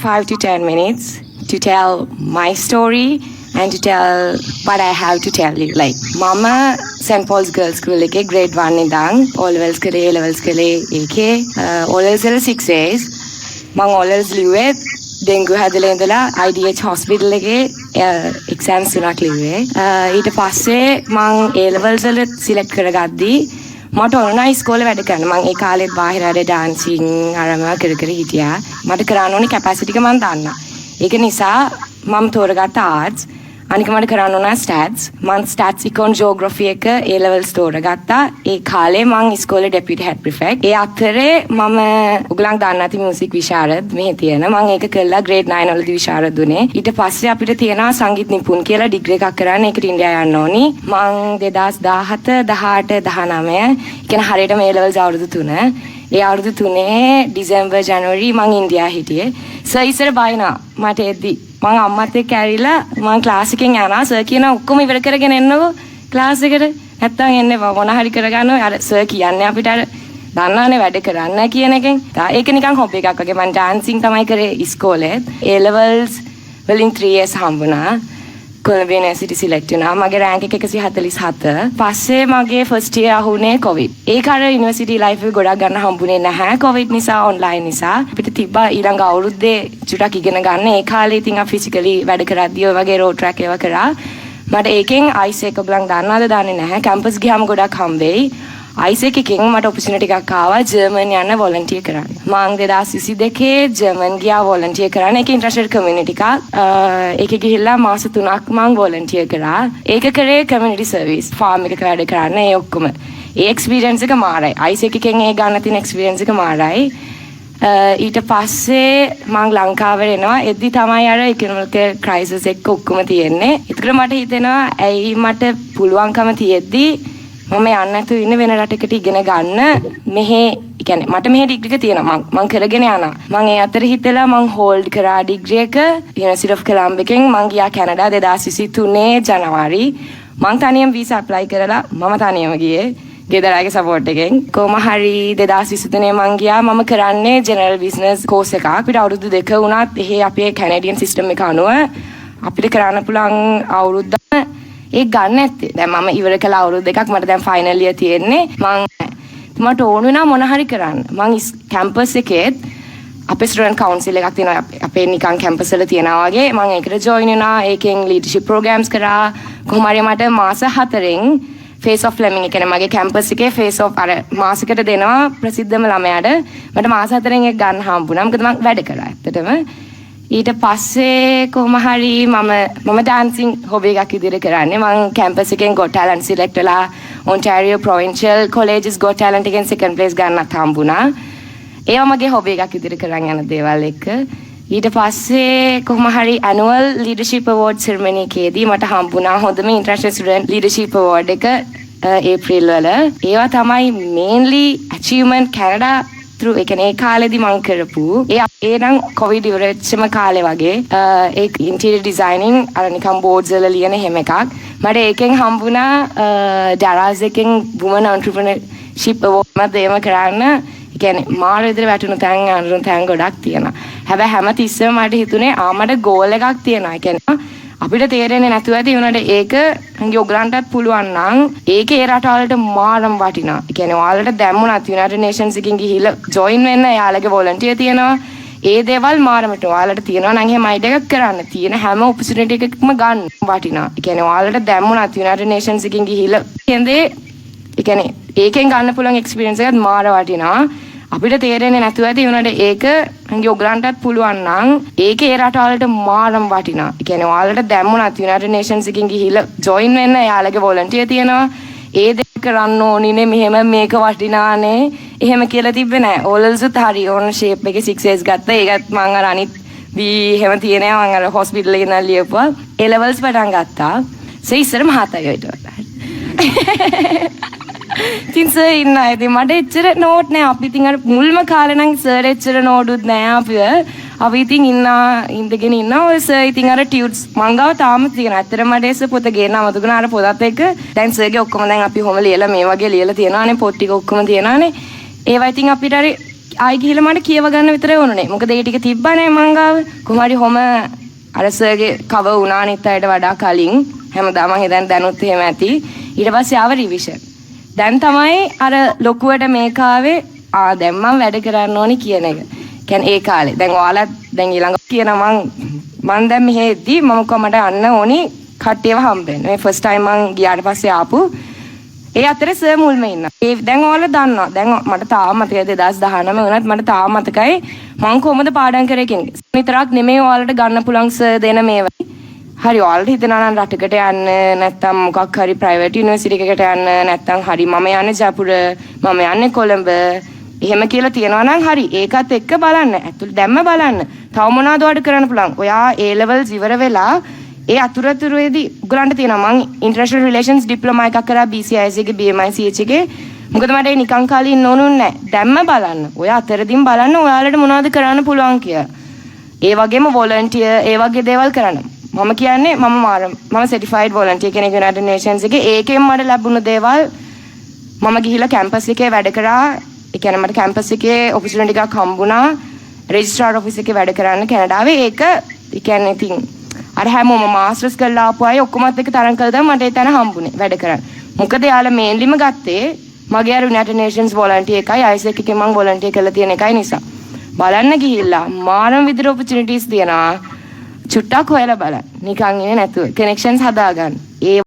5 to 10 minutes to tell my story and to tell what I have to tell you. Like, Mama St. Paul's Girls School එකේ grade 1 ඉඳන් O levels කරේ A levels කළේ ඒකේ O levels වල 6 days මම O levels ලිව්වේ dengue හැදලා ඉඳලා IDH hospital එකේ exams තුනක් ලිව්වේ. ඊට පස්සේ මම A levels වල select කරගද්දී මට ඕනයි ඉස්කෝලේ වැඩ කරන්න. මම ඒ කාලෙත් බාහිර වැඩ ඩාන්සින් අරම කර හිටියා. මට කරන්න ඕනේ කැපැසිටි එක මම දන්නා. ඒක නිසා මම තෝරගත්ත ආර්ට්ස් අනික මට කරන්න ඕන ස්ටැට්ස්. මම ස්ටැට්ස් ඉකොන් ජියෝග්‍රැෆි එක A levels තෝරගත්තා. ඒ කාලේ මම ඉස්කෝලේ ඩෙපියුටි හෙඩ් ප්‍රිෆෙක්ට්. ඒ අතරේ මම උගලන් දන්න නැති මියුසික් විශාරද මෙහි තියෙන. මම ඒක කළා grade 9 වලදී විශාරද උනේ. ඊට පස්සේ අපිට තියෙනවා සංගීත නිපුන් කියලා ඩිග්‍රී එකක් කරන්න. ඒකට ඉන්දියා යන්න ඕනි. මම 2017 18 19 කියන්නේ හරියටම A levels අවුරුදු 3. ඒ අවුරුදු 3 දෙසැම්බර් ජනවාරි මම ඉන්දියා හිටියේ. සර් ඉස්සර බයිනා මට එද්දි මම අම්මත් එක්ක ඇවිල්ලා මම ක්ලාස් එකෙන් යනවා. සර් කියනවා ඔක්කොම ඉවර කරගෙන එන්නකෝ ක්ලාස් එකට. නැත්තම් එන්නේ මොන හරි කරගන්න. අර සර් කියන්නේ අපිට අර දන්නවනේ වැඩ කරන්න කියන එකෙන්. ඒක නිකන් හොබි එකක් වගේ. මම ඩාන්සින් තමයි කරේ ඉස්කෝලේ. A levels වලින් 3 years හම්බුණා. Columbia University select වුණා. මගේ rank එක 147. පස්සේ මගේ first year අහුනේ COVID. ඒක අර university life එක ගොඩක් ගන්න හම්බුනේ නැහැ. COVID නිසා online නිසා. අපිට තිබ්බා ඊළඟ අවුරුද්දේ චුටක් ඉගෙන ගන්න. ඒ කාලේ ඉතින් අපි physically වැඩ කරද්දී ඔය වගේ road track ඒවා කරා. මට ඒකෙන් ISEC ඔයගලන් දන්නවද දන්නේ නැහැ. campus ගියාම ගොඩක් හම්බෙයි. ISEC එකෙන් මට opportunity එකක් ආවා ජර්මන් යන්න volunteer කරන්න. මම 2022 ජර්මන් ගියා volunteer කරන්න. ඒක international community එකක්. ඒකේ ගිහිල්ලා මාස 3ක් මම volunteer කරා. ඒක කරේ community service farm එකක වැඩ කරන්න. ඒ ඔක්කොම. ඒ experience එක මාරයි. ISEC එකෙන් ඒ ගන්න තියෙන experience එක මාරයි. ඊට පස්සේ මම ලංකාවට එනවා. එද්දි තමයි අර economic crisis එක ඔක්කොම තියෙන්නේ. ඒකට මට හිතෙනවා ඇයි මට පුළුවන්කම තියෙද්දි මම යන්න නැතුව ඉන්න වෙන රටකට ඉගෙන ගන්න මෙහෙ කියන්නේ මට මෙහෙ ඩිග්‍රී එක තියෙනවා මම කරගෙන යනවා මම ඒ අතර හිතලා මම හෝල්ඩ් කරා ඩිග්‍රී එක University of Colombo එකෙන් මම ගියා කැනඩා 2023 ජනවාරි මම තනියම වීසා ඇප්ලයි කරලා මම තනියම ගියේ ගෙදරගේ සපෝට් එකෙන් කොහොම හරි 2023 මම ගියා මම කරන්නේ ජෙනරල් බිස්නස් කෝස් එකක් අපිට අවුරුදු 2 වුණත් එහෙ අපේ කැනඩියන් සිස්ටම් එක අනුව අපිට කරන්න පුළුවන් අවුරුද්ද ඒක ගන්න නැත්තේ. දැන් මම ඉවර කළ අවුරුදු දෙකක් මට දැන් ෆයිනල් ඉයර් තියෙන්නේ. මට ඕන වුණා මොන හරි කරන්න. මම කැම්පස් එකේත් අපේ ස්ටුඩන්ට් කවුන්සිල් එකක් තියෙනවා. අපේ නිකන් කැම්පස් වල තියනවා වගේ. මම ඒකට ජොයින් වුණා. ඒකෙන් ලීඩර්ෂිප් ප්‍රෝග්‍රෑම්ස් කරා. කොහොම හරි මට මාස 4න් ෆේස් ඔෆ් ලර්නින් එක කියන්නේ මගේ කැම්පස් එකේ ෆේස් ඔෆ් අර මාසෙකට දෙනවා ප්‍රසිද්ධම ළමයාට. මට මාස 4න් එක ගන්න හම්බුණා. මොකද මම වැඩ කරා ඇත්තටම. ඊට පස්සේ කොහොම හරි මම ඩාන්සින් හොබි එකක් ඉදිරියට කරන්නේ මම කැම්පස් එකෙන් Got Talent select වෙලා Ontario Provincial Colleges Got Talent එකෙන් second place ගන්නත් හම්බුණා. ඒවා මගේ හොබි එකක් ඉදිරියට කරන් යන දේවල් එක්ක. ඊට පස්සේ කොහොම හරි annual leadership award ceremony එකේදී මට හම්බුණා හොඳම international student leadership award එක ඒප්‍රිල් වල. ඒවා තමයි mainly achievement Canada through ඒ කාලෙදි මම කරපු ඒ නම් කොවිඩ් ඉවරෙච්චම කාලේ වගේ ඒ ඉන්ටීරියර් ඩිසයිනින් අර නිකන් බෝඩ්ස් වල ලියන හැම එකක් මට ඒකෙන් හම්බුණා ඩරාස් එකෙන් women entrepreneurship award මම දේම කරන්න ඒ කියන්නේ මාර විදිහට වැටුණු තැන් අනුරුණු තැන් ගොඩක් තියෙනවා හැබැයි හැම තිස්සෙම මට හිතුනේ මට ගෝල් එකක් තියෙනවා ඒ කියන්නේ අපිට තේරෙන්නේ නැතුව ඇති උනට ඒක ඔයගලන්ටත් පුළුවන් නම් ඒකේ ඒ රටවලට මාරම වටිනවා. ඒ කියන්නේ ඔයාලට දැම්මුණත් United Nations එකකින් ගිහිල්ලා join වෙන්න යාළගේ volunteer තියෙනවා. ඒ දේවල් මාරමට ඔයාලට තියෙනවා නම් එහෙම අයිඩ එකක් කරන්න. තියෙන හැම opportunity එකකම ගන්න වටිනවා. ඒ කියන්නේ ඔයාලට දැම්මුණත් United Nations එකකින් ගිහිල්ලා කියන්නේ ඒ කියන්නේ ඒකෙන් ගන්න පුළුවන් experience එකත් මාර වටිනවා. අපිට තේරෙන්නේ නැතුව ඇති උනට ඒක ඔයගලන්ටත් පුළුවන් නම් ඒකේ ඒ රටවලට මාරම වටිනවා. ඒ කියන්නේ ඔයාලට දැම්මුණත් United Nations එකකින් ගිහිල්ලා join වෙන්න යාළගේ volunteer තියෙනවා. ඒ දෙක කරන්න ඕනිනේ මෙහෙම මේක වටිනානේ. එහෙම කියලා තිබ්බේ නෑ. ඕලල්සුත් හරි ඕන shape එකේ 6As ගත්තා. ඒකත් මම අර අනිත් එහෙම තියෙනවා මම අර hospital එකේ ඉඳන් ලියපුවා. A levels පටන් ගත්තා. ඉස්සර මහතයි ඔයිට වඩා. ඉතින් සර් ඉන්නා ඉතින් මට එච්චර නෝට් නෑ අපි ඉතින් අර මුල්ම කාලේ නම් සර් එච්චර නෝටුත් නෑ අපි ඉතින් ඉඳගෙන ඉන්නා ඔය සර් ඉතින් අර ටියුට්ස් මං ගාව තාම තියෙනවා ඇත්තටම මට ඒස පොත ගේන්න අමතකුණා අර පොතත් එක්ක දැන් සර්ගේ ඔක්කොම දැන් අපි කොහොම ලියලා මේ වගේ ලියලා තියෙනවානේ පොත් ටික ඔක්කොම තියෙනවානේ ඒවා ඉතින් අපිට ආයි ගිහලා මට කියව ගන්න විතරේ වුණේ. මොකද ඒ ටික තිබ්බනේ මං ගාව. කොහොම හරි හොම අර සර්ගේ කව වුණා අනිත් අයට වඩා කලින්. හැමදාම මං හිතන්නේ දැනුත් එහෙම ඇති. ඊට පස්සේ ආව රිවිෂන්. දැන් තමයි අර ලොකුවට මේක ආවේ දැන් මම වැඩ කරන්න ඕනි කියන එක. කියන්නේ ඒ කාලේ. දැන් ඔයාලා දැන් ඊළඟ කියන මං දැන් මෙහෙ එද්දි මම කොහමද යන්න ඕනි කට්ටියව හම්බෙන්න. මේ ෆස්ට් ටයිම් මං ගියාට පස්සේ ආපු ඒ අතරේ සර් මුල්ම ඉන්නවා. ඒ දැන් ඔයාලා දන්නවා. දැන් මට තාම මතකයි 2019 වුණත් මට තාම මතකයි මං කොහොමද පාඩම් කරේ කියන එක. විතරක් නෙමෙයි ඔයාලට ගන්න පුළුවන් සර් දෙන මේවා. හරි ඔයාලට හිතනවා නම් රටකට යන්න නැත්නම් මොකක් හරි ප්‍රයිවට් යුනිවර්සිටි එකකට යන්න නැත්නම් හරි මම යන්නේ ජයපුර මම යන්නේ කොළඹ එහෙම කියලා තියනවා නම් හරි ඒකත් එක්ක බලන්න. ඇතුළ දැම්ම බලන්න. තව මොනවද ඔයාලට කරන්න පුළුවන්? ඔයා A levels ඉවර වෙලා ඒ අතුරුවේදී උගලන්ට තියෙනවා මං ඉන්ටර්නැෂනල් රිලේෂන්ස් ඩිප්ලෝමා එකක් කරා BCIS එකේ BMICH එකේ. මොකද මට ඒ නිකන් කාලේ ඉන්න ඕනුන්නේ නැහැ. දැම්ම බලන්න. ඔය අතරදින් බලන්න ඔයාලට මොනවද කරන්න පුළුවන් කියලා. ඒ වගේම වොලන්ටියර් ඒ වගේ දේවල් කරන්න. මම කියන්නේ මම සර්ටිෆයිඩ් වොලන්ටියර් කෙනෙක් යුනයිටඩ් නේෂන්ස් එකේ. ඒකෙන් මට ලැබුණ දේවල් මම ගිහිල්ලා කැම්පස් එකේ වැඩ කරා. ඒ කියන්නේ මට කැම්පස් එකේ ඔපචුනිටි එකක් හම්බුණා. රෙජිස්ට්‍රාර් ඔෆිස් එකේ වැඩ කරන්න කැනඩාවේ. ඒක ඒ කියන්නේ ඉතින් අර හැමෝම මාස්ටර්ස් කරලා ආපු අය ඔක්කොමත් එක්ක තරම් කළා තමයි මට ඒ තැන හම්බුනේ වැඩ කරන්න. මොකද යාළුවා මේන්ලිම ගත්තේ මගේ අර යුනයිටඩ් නේෂන්ස් වොලන්ටියර් එකයි අයිසෙක් එකේ මම වොලන්ටියර් කරලා තියෙන එකයි නිසා. බලන්න ගිහිල්ලා මානව විදිහට ඔපචුනිටිස් තියනවා. චුට්ටක් හොයලා බලන්න. නිකන් ඉන්නේ නැතුව කනෙක්ෂන්ස් හදාගන්න. ඒ